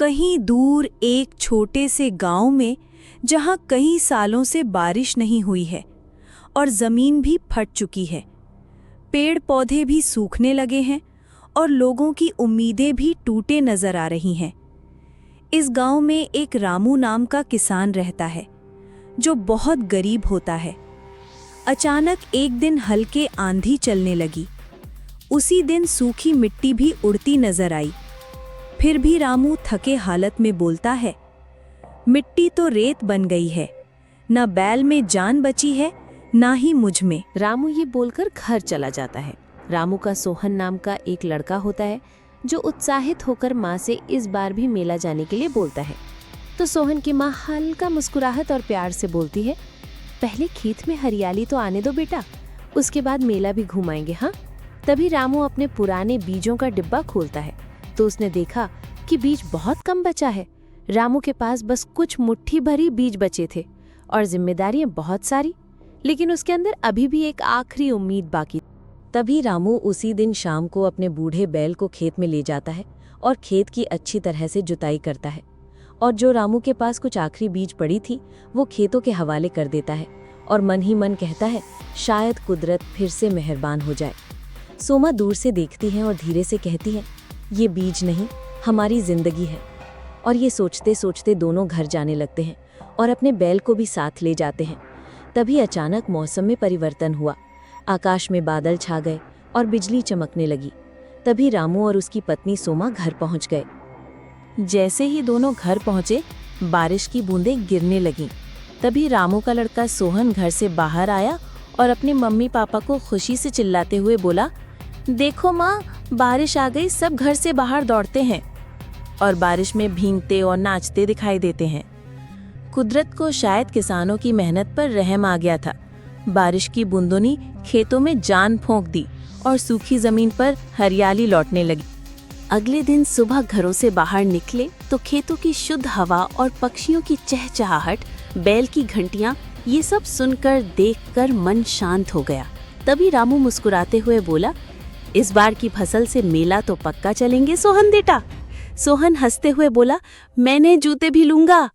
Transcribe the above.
कहीं दूर एक छोटे से गांव में, जहां कई सालों से बारिश नहीं हुई है और जमीन भी फट चुकी है, पेड़ पौधे भी सूखने लगे हैं और लोगों की उम्मीदें भी टूटे नजर आ रही हैं। इस गांव में एक रामू नाम का किसान रहता है जो बहुत गरीब होता है। अचानक एक दिन हल्के आंधी चलने लगी। उसी दिन सूखी मिट्टी भी उड़ती नजर आई। फिर भी रामू थके हालत में बोलता है, मिट्टी तो रेत बन गई है, न बैल में जान बची है ना ही मुझ में। रामू ये बोलकर घर चला जाता है। रामू का सोहन नाम का एक लड़का होता है जो उत्साहित होकर माँ से इस बार भी मेला जाने के लिए बोलता है। तो सोहन की माँ हल्का मुस्कुराहट और प्यार से बोलती है, पहले खेत में हरियाली तो आने दो बेटा, उसके बाद मेला भी घुमाएंगे। हाँ। तभी रामू अपने पुराने बीजों का डिब्बा खोलता है तो उसने देखा कि बीज बहुत कम बचा है। रामू के पास बस कुछ मुट्ठी भरी बीज बचे थे और जिम्मेदारियां बहुत सारी, लेकिन उसके अंदर अभी भी एक आखिरी उम्मीद बाकी। तभी रामू उसी दिन शाम को अपने बूढ़े बैल को खेत में ले जाता है और खेत की अच्छी तरह से जुताई करता है, और जो रामू के पास कुछ आखिरी बीज पड़ी थी वो खेतों के हवाले कर देता है और मन ही मन कहता है, शायद कुदरत फिर से मेहरबान हो जाए। सोमा दूर से देखती है और धीरे से कहती है, ये बीज नहीं, हमारी जिंदगी है। और ये सोचते सोचते दोनों घर जाने लगते हैं और अपने बैल को भी साथ ले जाते हैं। तभी अचानक मौसम में परिवर्तन हुआ। आकाश में बादल छा गए और बिजली चमकने लगी। तभी रामू और उसकी पत्नी सोमा घर पहुंच गए। जैसे ही दोनों घर पहुंचे, बारिश की बूंदें गिरने लगीं। तभी रामू का लड़का सोहन घर से बाहर आया और अपने मम्मी पापा को खुशी से चिल्लाते हुए बोला, देखो माँ, बारिश आ गई। सब घर से बाहर दौड़ते हैं और बारिश में भीगते और नाचते दिखाई देते हैं। कुदरत को शायद किसानों की मेहनत पर रहम आ गया था। बारिश की बूंदों ने खेतों में जान फूंक दी और सूखी जमीन पर हरियाली लौटने लगी। अगले दिन सुबह घरों से बाहर निकले तो खेतों की शुद्ध हवा और पक्षियों की चहचहाहट, बैल की घंटियां, ये सब सुनकर देखकर मन शांत हो गया। तभी रामू मुस्कुराते हुए बोला, इस बार की फसल से मेला तो पक्का चलेंगे सोहन बेटा। सोहन हंसते हुए बोला, मैं नए जूते भी लूंगा।